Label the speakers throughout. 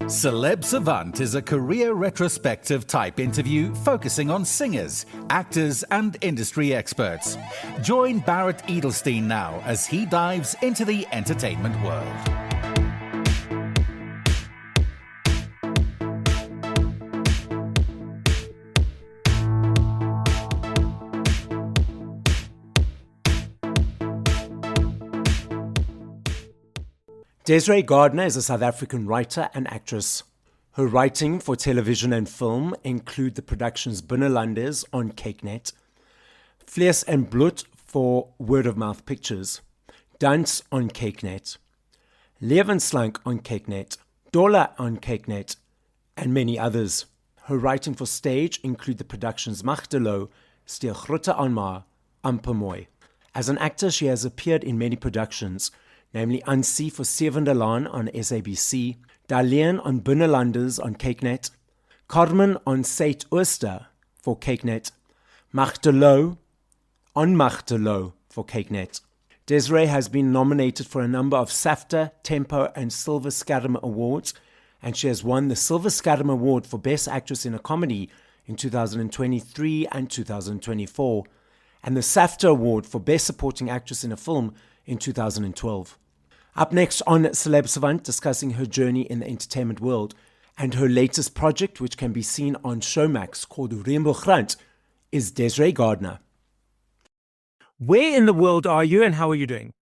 Speaker 1: Celeb Savant is a career retrospective type interview focusing on singers, actors, and industry experts. Join Barrett Edelstein now as he dives into the entertainment world.
Speaker 2: Desiré Gardner is a South African writer and actress. Her writing for television and film include the productions Binnelanders on Cakenet, Vlees en Bloed for word-of-mouth pictures, Dans on Cakenet, Levenslank on Cakenet, Dollar on Cakenet, and many others. Her writing for stage include the productions Magdelo, Steer Grotte aan Ma, Amper Mooi. As an actor, she has appeared in many productions, namely Ansie for Sewende Laan on SABC, Laan and Binnelanders on Cakenet, Carmen on Saint Ooster for Cakenet, Magdelo on Magdelo for Cakenet. Desiré has been nominated for a number of SAFTA, Tempo and Silwerskerm awards, and she has won the Silwerskerm Award for Best Actress in a Comedy in 2023 and 2024, and the SAFTA Award for Best Supporting Actress in a Film in 2012. Up next on Celeb Savant, discussing her journey in the entertainment world and her latest project, which can be seen on Showmax, called Reënboogrant, is Desiré Gardner.
Speaker 3: Where in the world are you and how are you doing?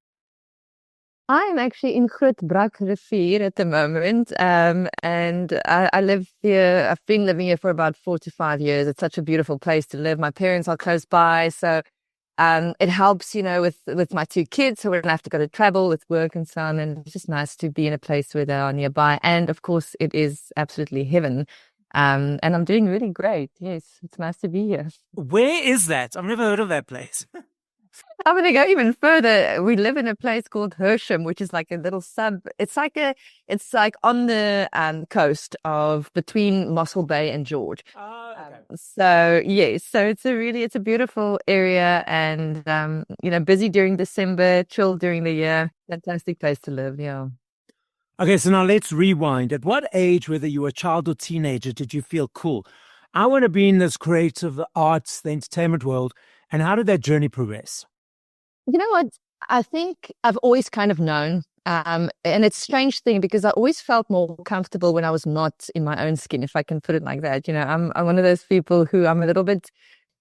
Speaker 4: I'm actually in Grootbrak Rivier at the moment, and I live here. I've been living here for about 4 to 5 years. It's such a beautiful place to live. My parents are close by, so it helps, with my 2 kids, so we don't have to go to travel with work and so on. And it's just nice to be in a place where they are nearby. And of course, it is absolutely heaven. And I'm doing really great. Yes, it's nice to be here.
Speaker 3: Where is that? I've never heard of that place.
Speaker 4: I'm going to go even further. We live in a place called Hersham, which is like a little sub. It's like on the coast of between Mossel Bay and George.
Speaker 3: Oh, okay.
Speaker 4: So yes, so it's a beautiful area, and busy during December, chill during the year. Fantastic place to live. Yeah.
Speaker 3: Okay, so now let's rewind. At what age, whether you were a child or teenager, did you feel cool? I want to be in this creative arts, the entertainment world. And how did that journey progress?
Speaker 4: You know what? I think I've always kind of known. And it's a strange thing because I always felt more comfortable when I was not in my own skin, if I can put it like that. I'm one of those people who I'm a little bit,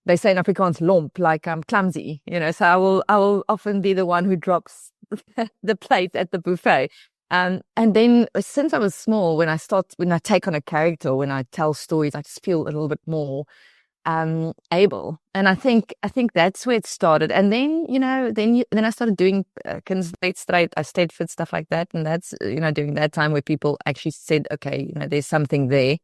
Speaker 4: they say in Afrikaans, lomp, like I'm clumsy, so I will often be the one who drops the plate at the buffet. And then since I was small, when I take on a character, when I tell stories, I just feel a little bit more able, and I think that's where it started. And then then I started doing straight. I stayed fit, stuff like that, and that's during that time where people actually said, okay, there's something there.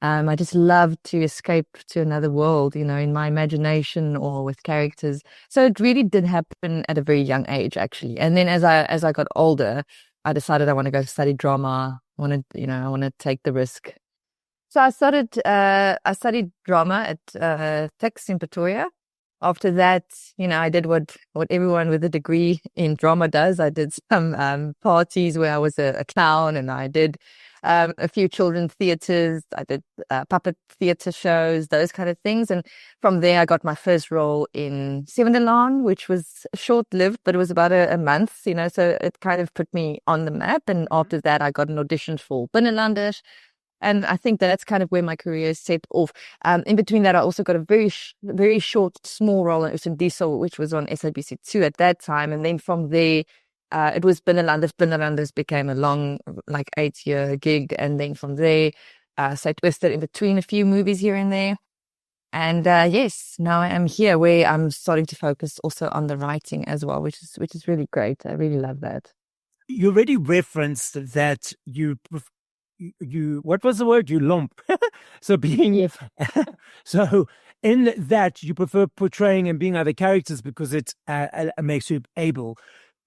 Speaker 4: I just love to escape to another world, in my imagination or with characters. So it really did happen at a very young age, actually. And then as I got older, I decided I want to go study drama. I want to take the risk. So I studied drama at Tix in Pretoria. After that, I did what everyone with a degree in drama does. I did some parties where I was a clown, and I did a few children's theatres. I did puppet theatre shows, those kind of things. And from there, I got my first role in Sewende Laan, which was short-lived, but it was about a month, so it kind of put me on the map. And after that, I got an audition for Binnelanders. And I think that's kind of where my career set off. In between that, I also got a very, very short, small role in Usen Diesel, which was on SABC2 at that time. And then from there, it was Binnelanders. Binnelanders became a long, 8-year gig. And then from there, so I twisted in between a few movies here and there. And yes, now I am here where I'm starting to focus also on the writing as well, which is really great. I really love that.
Speaker 3: You already referenced that you what was the word? You lump. So so in that you prefer portraying and being other characters because it makes you able.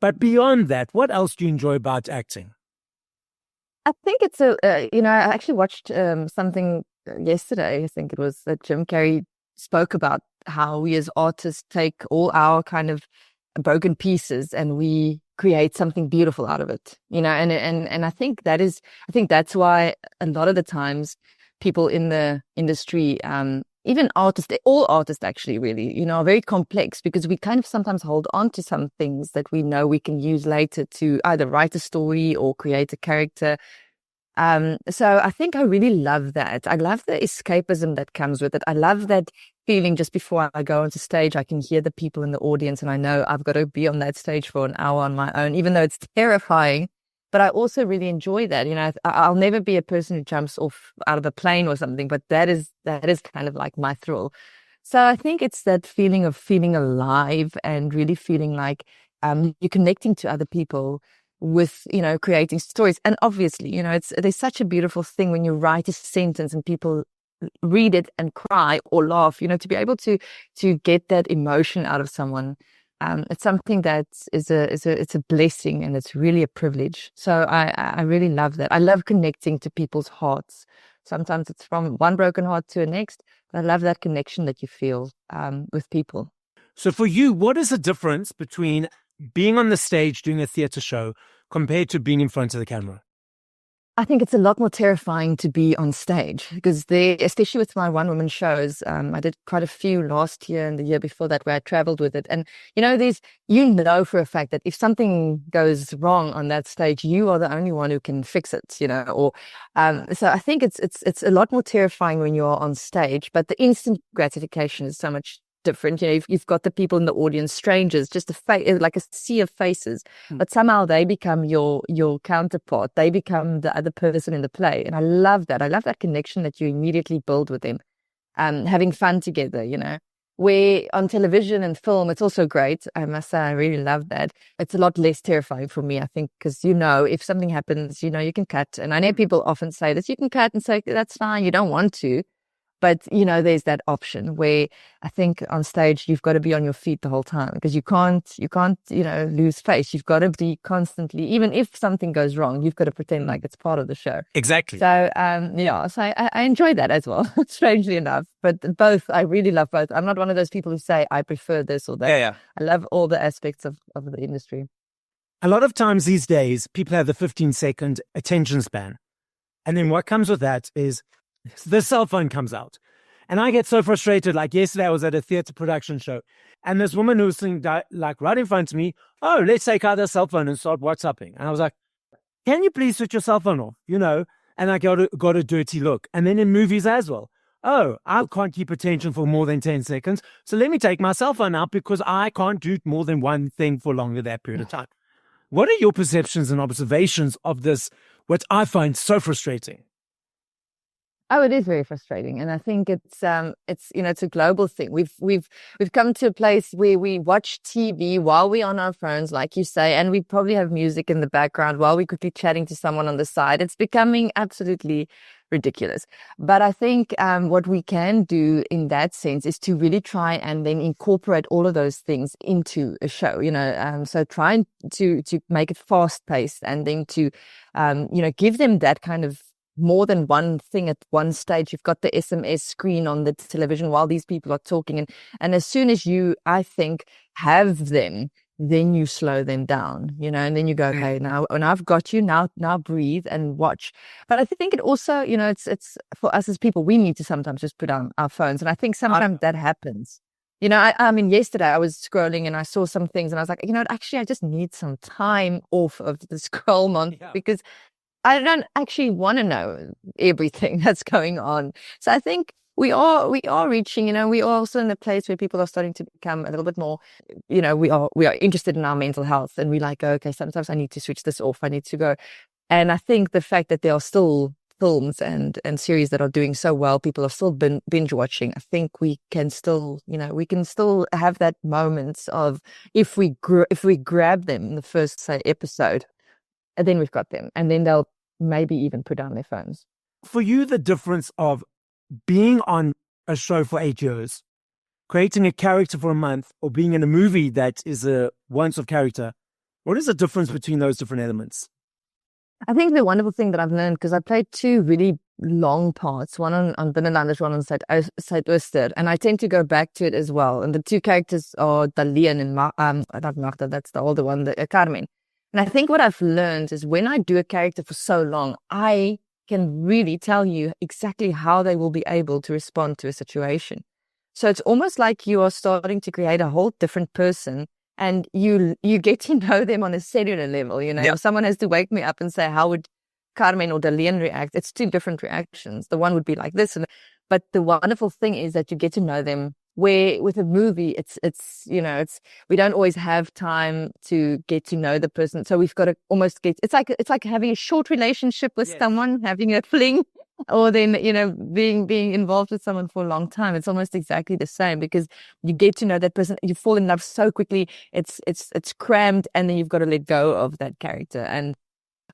Speaker 3: But beyond that, what else do you enjoy about acting?
Speaker 4: I think it's I actually watched something yesterday. I think it was that Jim Carrey spoke about how we as artists take all our kind of broken pieces and we create something beautiful out of it, and I think that's why a lot of the times people in the industry, even artists, all artists actually really, are very complex, because we kind of sometimes hold on to some things that we know we can use later to either write a story or create a character. So I think I really love that. I love the escapism that comes with it. I love that feeling just before I go onto stage, I can hear the people in the audience and I know I've got to be on that stage for an hour on my own, even though it's terrifying. But I also really enjoy that. I'll never be a person who jumps off out of a plane or something, but that is kind of like my thrill. So I think it's that feeling of feeling alive and really feeling like you're connecting to other people with, creating stories. And obviously, there's such a beautiful thing when you write a sentence and people read it and cry or laugh, to be able to get that emotion out of someone. It's something that it's a blessing, and it's really a privilege. So I really love that. I love connecting to people's hearts. Sometimes it's from one broken heart to the next, but I love that connection that you feel with people.
Speaker 3: So for you, what is the difference between being on the stage doing a theatre show compared to being in front of the camera?
Speaker 4: I think it's a lot more terrifying to be on stage, because especially with my one-woman shows, I did quite a few last year and the year before that where I traveled with it. And, for a fact that if something goes wrong on that stage, you are the only one who can fix it, so I think it's a lot more terrifying when you're on stage, but the instant gratification is so much different. You've got the people in the audience, strangers, just like a sea of faces, but somehow they become your counterpart. They become the other person in the play, and I love that. I love that connection that you immediately build with them, having fun together. Where on television and film, it's also great. I must say, I really love that. It's a lot less terrifying for me, I think, because if something happens, you can cut. And I know people often say this: you can cut and say that's fine. You don't want to. But, there's that option where I think on stage, you've got to be on your feet the whole time, because you can't, lose face. You've got to be constantly, even if something goes wrong, you've got to pretend like it's part of the show.
Speaker 3: Exactly.
Speaker 4: So, so I enjoy that as well, strangely enough. But both, I really love both. I'm not one of those people who say I prefer this or that.
Speaker 3: Yeah.
Speaker 4: I love all the aspects of the industry.
Speaker 3: A lot of times these days, people have the 15-second attention span. And then what comes with that is the cell phone comes out. And I get so frustrated. Like yesterday, I was at a theatre production show, and this woman who was sitting like right in front of me, oh, let's take out the cell phone and start WhatsApping. And I was like, can you please switch your cell phone off? And I got a dirty look. And then in movies as well. Oh, I can't keep attention for more than 10 seconds. So let me take my cell phone out because I can't do more than one thing for longer that period of time. What are your perceptions and observations of this, what I find so frustrating?
Speaker 4: Oh, it is very frustrating, and I think it's a global thing. We've come to a place where we watch TV while we're on our phones, like you say, and we probably have music in the background while we could be chatting to someone on the side. It's becoming absolutely ridiculous. But I think what we can do in that sense is to really try and then incorporate all of those things into a show. So trying to make it fast paced, and then to give them that kind of more than one thing at one stage. You've got the SMS screen on the television while these people are talking. And as soon as you, I think, have them, then you slow them down, and then you go, okay, now, and I've got you, now breathe and watch. But I think it also, it's for us as people, we need to sometimes just put on our phones. And I think sometimes that happens. I mean, yesterday I was scrolling and I saw some things and I was like, actually, I just need some time off of the scroll month because I don't actually want to know everything that's going on. So I think we are reaching, we are also in a place where people are starting to become a little bit more, we are interested in our mental health, and we like, okay, sometimes I need to switch this off. I need to go. And I think the fact that there are still films and series that are doing so well, people are still binge watching. I think we can still, have that moment of if we grab them in the first, say, episode, and then we've got them, and then they'll maybe even put down their phones.
Speaker 3: For you, the difference of being on a show for 8 years, creating a character for a month, or being in a movie that is a once-off character, what is the difference between those different elements?
Speaker 4: I think the wonderful thing that I've learned, because I played two really long parts, one on Binnelanders, one on Zuidooster, and I tend to go back to it as well. And the two characters are Laan and not Magda, that's the older one, Carmen. And I think what I've learned is when I do a character for so long, I can really tell you exactly how they will be able to respond to a situation. So it's almost like you are starting to create a whole different person, and you get to know them on a cellular level. You know, if someone has to wake me up and say, how would Carmen or Laan react? It's two different reactions. The one would be like this, but the wonderful thing is that you get to know them. Where with a movie, it's we don't always have time to get to know the person, so we've got to almost get. It's like having a short relationship with someone, having a fling, or then being involved with someone for a long time. It's almost exactly the same, because you get to know that person, you fall in love so quickly. It's crammed, and then you've got to let go of that character. And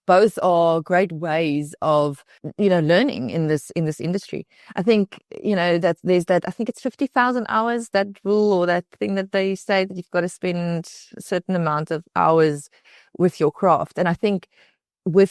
Speaker 4: both are great ways of learning in this industry. I think that there's that. I think it's 50,000 hours, that rule, or that thing that they say that you've got to spend a certain amount of hours with your craft. And I think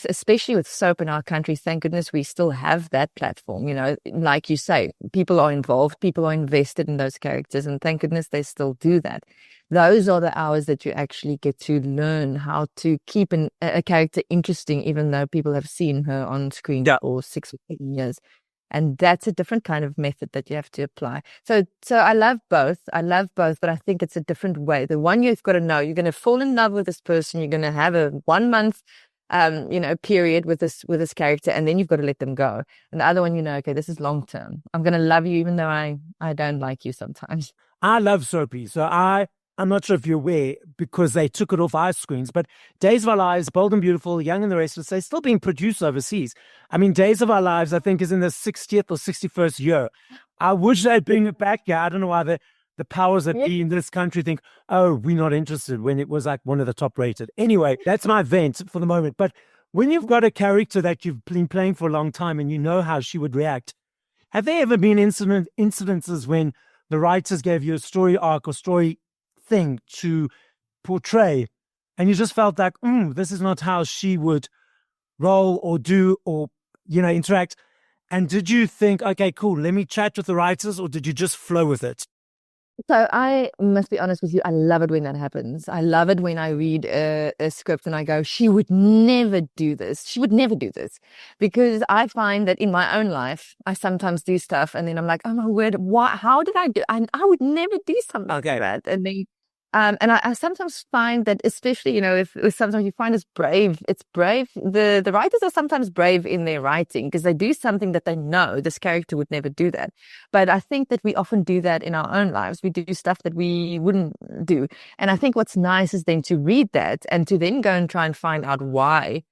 Speaker 4: especially with soap in our country, thank goodness we still have that platform. Like you say, people are involved, people are invested in those characters, and thank goodness they still do that. Those are the hours that you actually get to learn how to keep a character interesting, even though people have seen her on screen for 6 or 7 years. And that's a different kind of method that you have to apply. So I love both. But I think it's a different way. The one you've got to know, you're going to fall in love with this person. You're going to have a 1 month period with this character, and then you've got to let them go. And the other one, okay, this is long term. I'm going to love you even though I don't like you sometimes.
Speaker 3: I love soapy. So I'm not sure if you're aware, because they took it off our screens, but Days of Our Lives, Bold and Beautiful, Young and the Restless, they're still being produced overseas. I mean, Days of Our Lives, I think, is in the 60th or 61st year. I wish they'd bring it back. Yeah, I don't know why the powers that be in this country think, oh, we're not interested, when it was like one of the top rated. Anyway, that's my vent for the moment. But when you've got a character that you've been playing for a long time and you know how she would react, have there ever been incidences when the writers gave you a story arc or story thing to portray, and you just felt like, this is not how she would roll or do or interact? And did you think, okay, cool, let me chat with the writers, or did you just flow with it?
Speaker 4: So I must be honest with you, I love it when that happens. I love it when I read a script and I go, she would never do this. She would never do this. Because I find that in my own life, I sometimes do stuff and then I'm like, oh my word, how did I do? I would never do something like that. And then and I sometimes find that, especially, if sometimes you find it's brave. The writers are sometimes brave in their writing because they do something that they know this character would never do that. But I think that we often do that in our own lives. We do stuff that we wouldn't do. And I think what's nice is then to read that and to then go and try and find out why.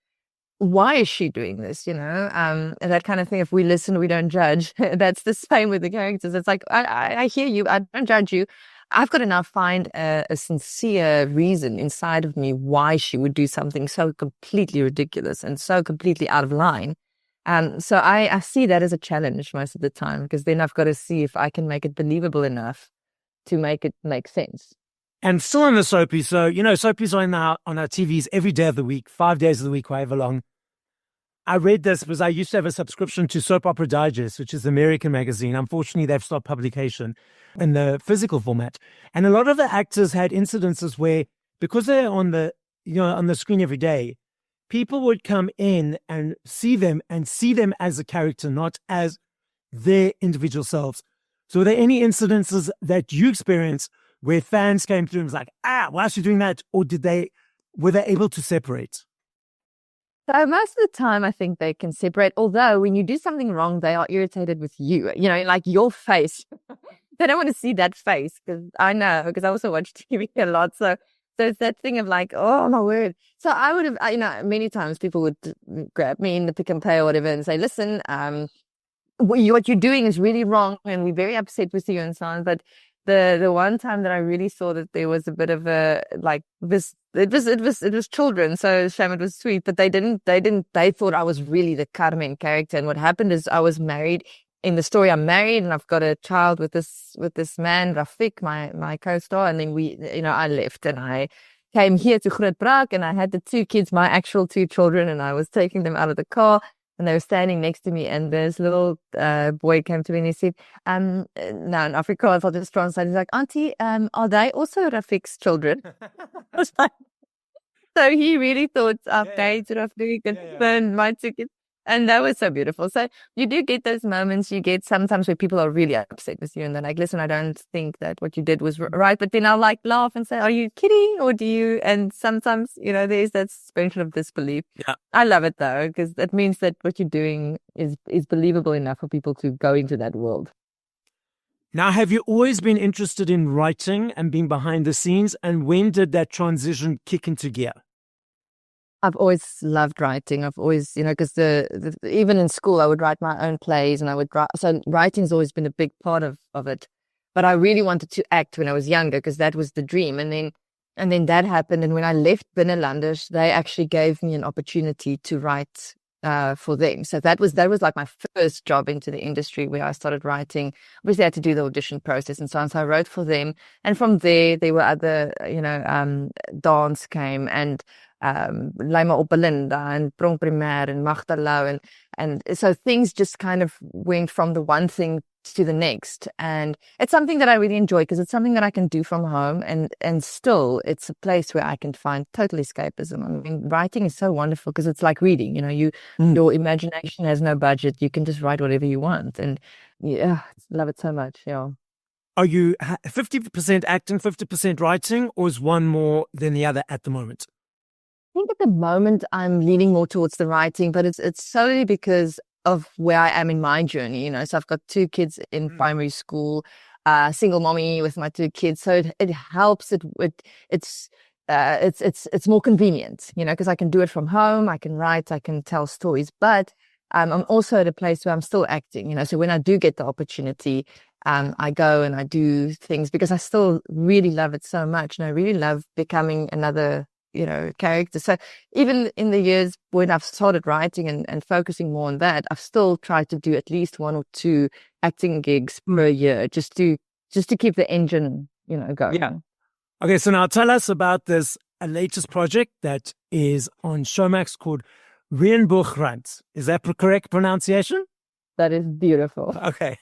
Speaker 4: Why is she doing this? And that kind of thing. If we listen, we don't judge. That's the same with the characters. It's like, I hear you. I don't judge you. I've got to now find a sincere reason inside of me why she would do something so completely ridiculous and so completely out of line. So I see that as a challenge most of the time, because then I've got to see if I can make it believable enough to make it make sense.
Speaker 3: And still on the soapy. So, soapies are now on our TVs every day of the week, 5 days of the week, however long. I read this because I used to have a subscription to Soap Opera Digest, which is the American magazine. Unfortunately, they've stopped publication in the physical format. And a lot of the actors had incidences where, because they're on the screen every day, people would come in and see them as a character, not as their individual selves. So were there any incidences that you experienced where fans came through and was like, why is she doing that? Or were they able to separate?
Speaker 4: So most of the time, I think they can separate. Although when you do something wrong, they are irritated with you. Like your face. They don't want to see that face, because I know, because I also watch TV a lot. So it's that thing of like, oh my word. So I would have, many times people would grab me in the Pick and Pay or whatever and say, listen, what you're doing is really wrong, and we're very upset with you and so on. But the one time that I really saw that there was a bit of a this, it was children, so shame it was sweet, but they thought I was really the Carmen character. And what happened is I was married. In the story, I'm married and I've got a child with this man, Rafik, my co-star, and then I left and I came here to Groot Brak, and I had the 2 kids, my actual 2 children, and I was taking them out of the car. and they were standing next to me, and this little boy came to me and he said, now in Afrikaans, I'll just translate. He's like, Auntie, are they also Rafik's children? I was like, so he really thought updates of doing my ticket. And that was so beautiful. So you do get those moments. You get sometimes where people are really upset with you and they're like, listen, I don't think that what you did was right. But then I'll like laugh and say, are you kidding? Or do you? And sometimes, there's that suspension of disbelief.
Speaker 3: Yeah.
Speaker 4: I love it though, because that means that what you're doing is believable enough for people to go into that world.
Speaker 3: Now, have you always been interested in writing and being behind the scenes? And when did that transition kick into gear?
Speaker 4: I've always loved writing. I've always, because even in school, I would write my own plays and I would write. So writing's always been a big part of it. But I really wanted to act when I was younger because that was the dream. And then that happened. And when I left Binnelanders, they actually gave me an opportunity to write for them. So that was like my first job into the industry where I started writing. Obviously, I had to do the audition process and so on. So I wrote for them. And from there were other, dance came and Laan and Binnelanders and Prong Primair and Magdalou and so things just kind of went from the one thing to the next, and it's something that I really enjoy because it's something that I can do from home, and still it's a place where I can find total escapism. I mean, writing is so wonderful because it's like reading. Your imagination has no budget. You can just write whatever you want, and I love it so much. Yeah.
Speaker 3: Are you 50% acting, 50% writing, or is one more than the other at the moment?
Speaker 4: I think at the moment I'm leaning more towards the writing, but it's solely because of where I am in my journey. So I've got 2 kids in primary school, single mommy with my 2 kids, so it helps. It's more convenient, because I can do it from home. I can write, I can tell stories, but I'm also at a place where I'm still acting. So when I do get the opportunity, I go and I do things because I still really love it so much, and I really love becoming another character. So even in the years when I've started writing and focusing more on that, I've still tried to do at least 1 or 2 acting gigs per year, just to keep the engine, going.
Speaker 3: Yeah. Okay, so now tell us about this latest project that is on Showmax called Reënboogrant. Is that correct pronunciation?
Speaker 4: That is beautiful.
Speaker 3: Okay.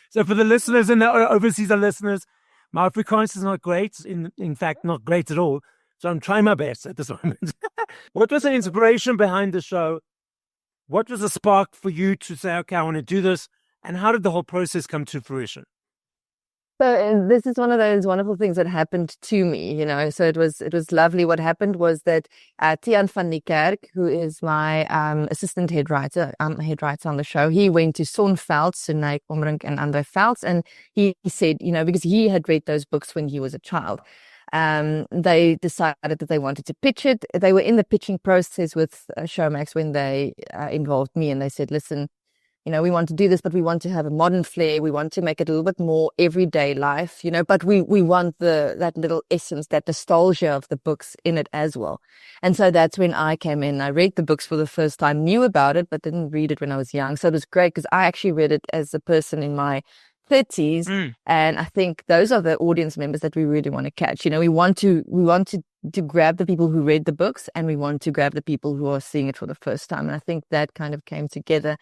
Speaker 3: So for the listeners and the overseas listeners, my Afrikaans is not great. In fact, not great at all. So I'm trying my best at this moment. What was the inspiration behind the show? What was the spark for you to say, okay, I want to do this? And how did the whole process come to fruition?
Speaker 4: So this is one of those wonderful things that happened to me, So it was lovely. What happened was that Tiaan van die Kerk, who is my assistant head writer, head writer on the show, he went to Sonveld, Sunay Omrink and Andre Velds, and he said, because he had read those books when he was a child. They decided that they wanted to pitch it. They were in the pitching process with Showmax when they involved me, and they said, listen, we want to do this, but we want to have a modern flair. We want to make it a little bit more everyday life, but we want that little essence, that nostalgia of the books in it as well. And so that's when I came in. I read the books for the first time, knew about it, but didn't read it when I was young. So it was great because I actually read it as a person in my 30s, and I think those are the audience members that we really want to catch. We want to grab the people who read the books, and we want to grab the people who are seeing it for the first time. And I think that kind of came together.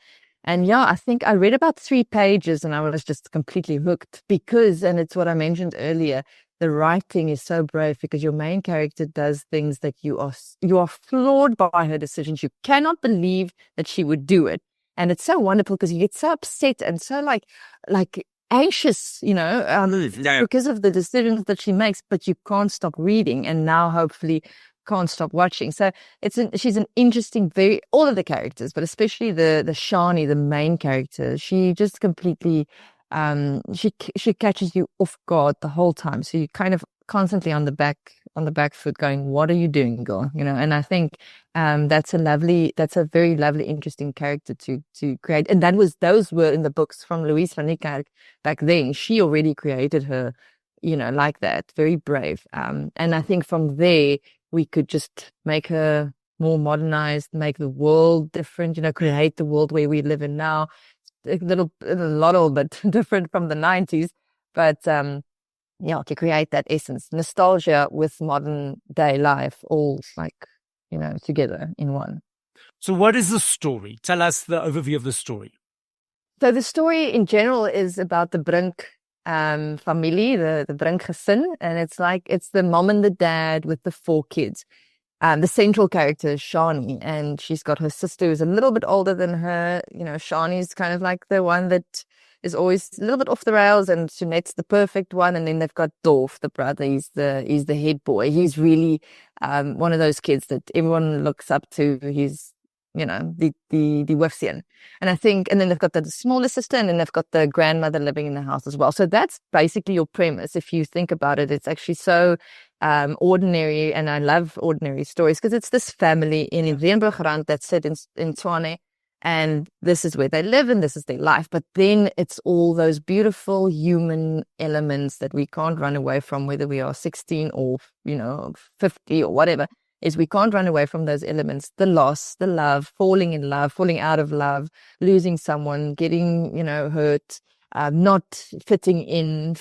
Speaker 4: And I think I read about 3 pages and I was just completely hooked because, and it's what I mentioned earlier, the writing is so brave because your main character does things that you are floored by her decisions. You cannot believe that she would do it. And it's so wonderful because you get so upset and so like anxious, because of the decisions that she makes, but you can't stop reading, and now hopefully can't stop watching. So she's an interesting, all of the characters, but especially the Shani, the main character. She just completely, she catches you off guard the whole time. So you kind of constantly on the back foot going, what are you doing, girl? And I think that's a very lovely, interesting character to create. And those were in the books from Louise van die Kerk back then. She already created her, like that, very brave. And I think from there, we could just make her more modernized, make the world different, create the world where we live in now. A little bit different from the 90s, but to create that essence, nostalgia with modern day life, all together in one.
Speaker 3: So what is the story? Tell us the overview of the story.
Speaker 4: So the story in general is about the Brink family, the Brink gesin, and it's the mom and the dad with the 4 kids. The central character is Shani, and she's got her sister who's a little bit older than her. You know, Shani's kind of like the one that is always a little bit off the rails, and Jeanette's the perfect one. And then they've got Dolph, the brother. He's the head boy. He's really one of those kids that everyone looks up to. He's, you know, the Wifsian. And I think, and then they've got the smaller sister, and then they've got the grandmother living in the house as well. So that's basically your premise. If you think about it, it's actually so ordinary, and I love ordinary stories because it's this family in Reënboogrant that's set in Tshwane, and this is where they live and this is their life. But then it's all those beautiful human elements that we can't run away from, whether we are 16 or, you know, 50 or whatever, is we can't run away from those elements: the loss, the love, falling in love, falling out of love, losing someone, getting, you know, hurt, not fitting in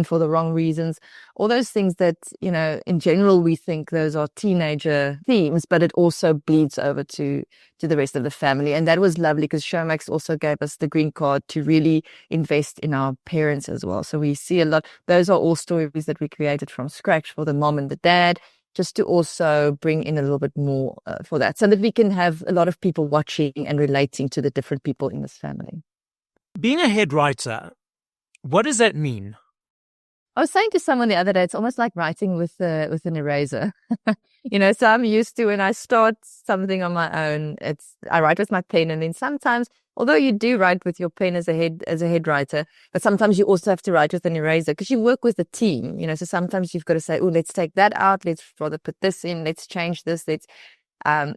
Speaker 4: for the wrong reasons, all those things that, you know, in general, we think those are teenager themes, but it also bleeds over to the rest of the family. And that was lovely because Showmax also gave us the green card to really invest in our parents as well. So we see a lot. Those are all stories that we created from scratch for the mom and the dad, just to also bring in a little bit more for that, so that we can have a lot of people watching and relating to the different people in this family.
Speaker 3: Being a head writer, what does that mean?
Speaker 4: I was saying to someone the other day, it's almost like writing with an eraser. You know, so I'm used to, when I start something on my own, I write with my pen, and then sometimes, although you do write with your pen as a head writer, but sometimes you also have to write with an eraser because you work with a team. You know, so sometimes you've got to say, oh, let's take that out, let's rather put this in, let's change this,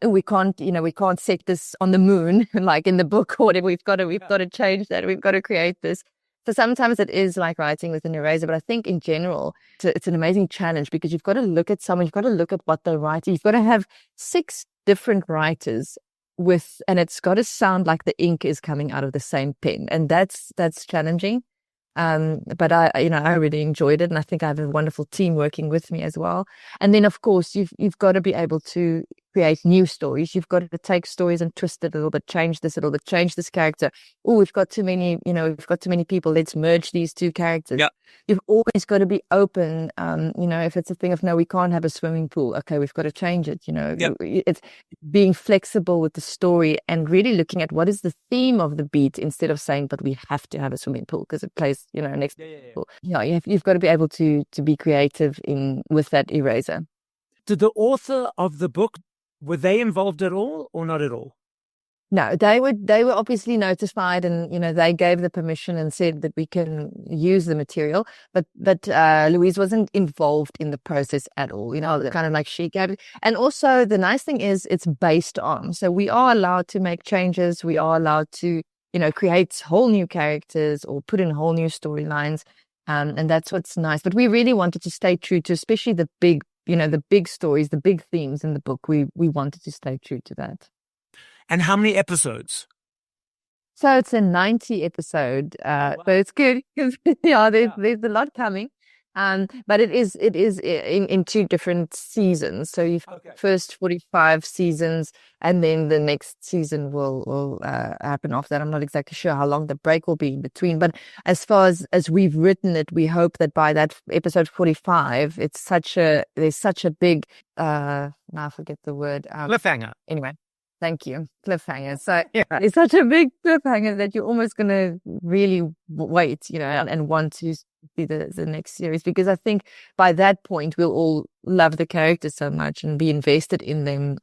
Speaker 4: we can't set this on the moon like in the book or whatever. We've got to change that. We've got to create this. So sometimes it is like writing with an eraser, but I think in general, it's an amazing challenge because you've got to look at someone, you've got to look at what they're writing. You've got to have 6 different writers and it's got to sound like the ink is coming out of the same pen. And that's challenging. But I really enjoyed it, and I think I have a wonderful team working with me as well. And then of course you've got to be able to create new stories. You've got to take stories and twist it a little bit, change this a little bit, change this character. Oh, we've got too many people. Let's merge these 2 characters. Yeah. You've always got to be open. If it's a thing of, no, we can't have a swimming pool. Okay, we've got to change it. You know, it's being flexible with the story and really looking at what is the theme of the beat instead of saying, but we have to have a swimming pool because it plays, you know, next. Yeah. You've got to be able to be creative with that eraser.
Speaker 3: Did the author of the book, were they involved at all or not at all?
Speaker 4: No, they were obviously notified, and, you know, they gave the permission and said that we can use the material, but Louise wasn't involved in the process at all. You know, kind of like she gave it. And also the nice thing is it's based on, so we are allowed to make changes. We are allowed to, you know, create whole new characters or put in whole new storylines. And that's what's nice. But we really wanted to stay true to, especially the big stories, the big themes in the book. We wanted to stay true to that.
Speaker 3: And how many episodes?
Speaker 4: So it's a 90 episode. So it's good because there's a lot coming. But it is in 2 different seasons. So you've first 45 seasons, and then the next season will happen after that. I'm not exactly sure how long the break will be in between. But as far as we've written it, we hope that by that episode 45, there's such a big now I forget the word.
Speaker 3: Cliffhanger.
Speaker 4: Anyway. Thank you. Cliffhanger. So it's such a big cliffhanger that you're almost going to really wait, you know, and want to see the next series, because I think by that point we'll all love the characters so much and be invested in them.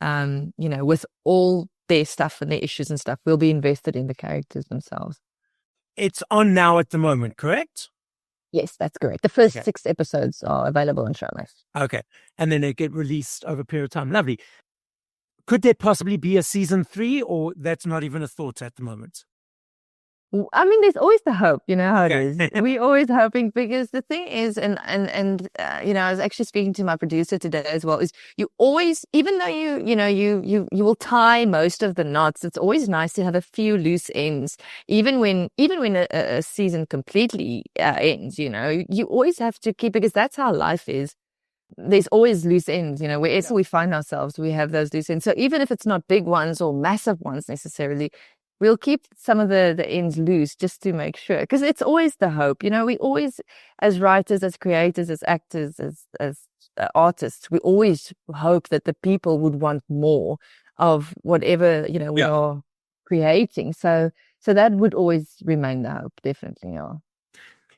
Speaker 4: You know, with all their stuff and their issues and stuff, we'll be invested in the characters themselves.
Speaker 3: It's on now at the moment, correct?
Speaker 4: Yes, that's correct. The first 6 episodes are available on Showmax. Okay.
Speaker 3: And then they get released over a period of time. Lovely. Could there possibly be a season 3, or that's not even a thought at the moment?
Speaker 4: I mean, there's always the hope, you know how it is. We're always hoping, because the thing is, and you know, I was actually speaking to my producer today as well, is you always, even though you will tie most of the knots, it's always nice to have a few loose ends. Even when a season completely ends, you know, you always have to keep, because that's how life is. there's always loose ends, wherever we find ourselves, we have those loose ends. So even if it's not big ones or massive ones necessarily, we'll keep some of the ends loose just to make sure, because it's always the hope. We always, as writers, as creators, as actors, as artists, we always hope that the people would want more of whatever we are creating. So that would always remain the hope, definitely. Yeah.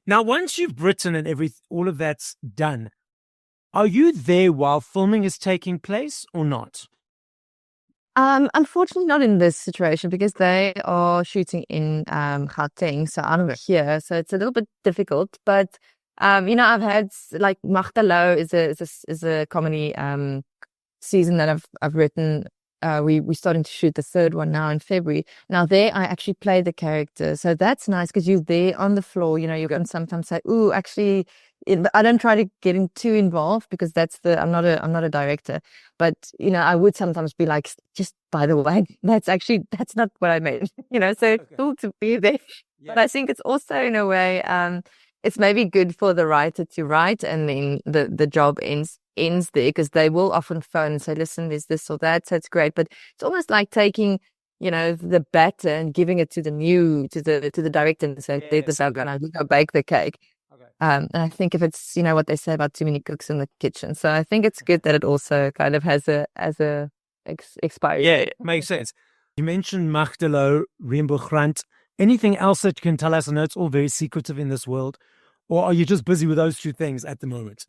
Speaker 3: Now, once you've written and all of that's done, are you there while filming is taking place or not?
Speaker 4: Unfortunately, not in this situation, because they are shooting in Gauteng, so I'm here, so it's a little bit difficult. But I've had like Magdalo is a comedy season that I've written. We're starting to shoot the third one now in February. Now there, I actually play the character, so that's nice because you're there on the floor. You can sometimes say, "Ooh, actually." I don't try to get too involved because I'm not a director, but I would sometimes be like, just by the way, that's not what I meant, so it's cool to be there. Yeah. But I think it's also in a way, it's maybe good for the writer to write, and then the job ends there, because they will often phone and say, listen, there's this or that, so it's great. But it's almost like taking the batter and giving it to the director and say, there's the batter, and I go bake the cake. And I think if it's, what they say about too many cooks in the kitchen. So I think it's good that it also kind of has a expiry.
Speaker 3: Yeah, it makes sense. You mentioned Magdalo, Reënboogrant. Anything else that you can tell us? I know it's all very secretive in this world. Or are you just busy with those two things at the moment?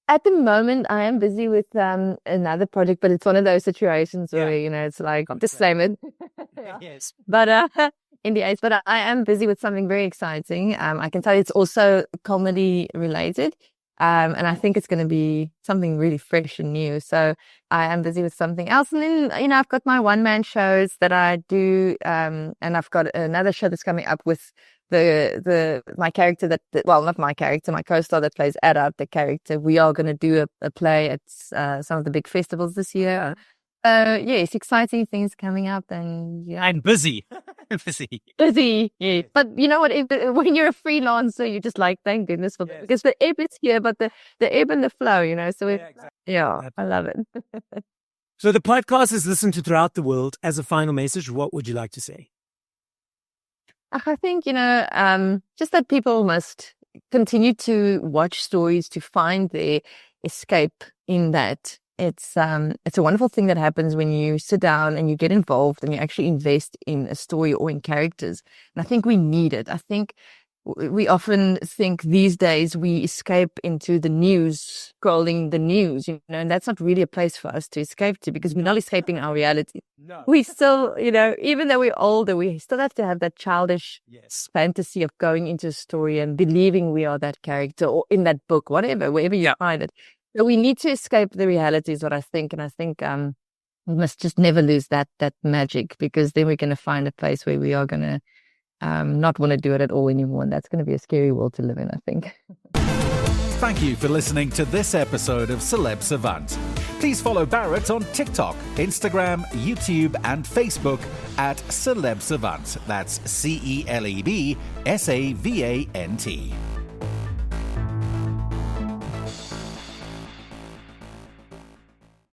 Speaker 4: At the moment, I am busy with another project, but it's one of those situations where, it's like, disclaim it.
Speaker 3: Yes.
Speaker 4: But NDAs, but I am busy with something very exciting. I can tell you it's also comedy related. And I think it's going to be something really fresh and new. So I am busy with something else. And then, I've got my one-man shows that I do. And I've got another show that's coming up with my character not my character, my co-star that plays Ada, the character. We are going to do a play at some of the big festivals this year. Yes, exciting things coming up, and
Speaker 3: I'm busy.
Speaker 4: Busy, yeah. But you know what? When you're a freelancer, you're just like, thank goodness for that, because the ebb is here, but the ebb and the flow, So exactly. I love it.
Speaker 3: So the podcast is listened to throughout the world. As a final message, what would you like to say?
Speaker 4: I think just that people must continue to watch stories to find their escape in that. It's a wonderful thing that happens when you sit down and you get involved and you actually invest in a story or in characters. And I think we need it. I think we often think these days we escape into the news, scrolling the news, and that's not really a place for us to escape to, because we're not escaping our reality. No. We still, even though we're older, we still have to have that childish fantasy of going into a story and believing we are that character or in that book, wherever you find it. So we need to escape the reality is what I think. And I think we must just never lose that magic, because then we're going to find a place where we are going to not want to do it at all anymore. And that's going to be a scary world to live in, I think.
Speaker 1: Thank you for listening to this episode of Celeb Savant. Please follow Barrett on TikTok, Instagram, YouTube, and Facebook at Celeb Savant. That's CelebSavant.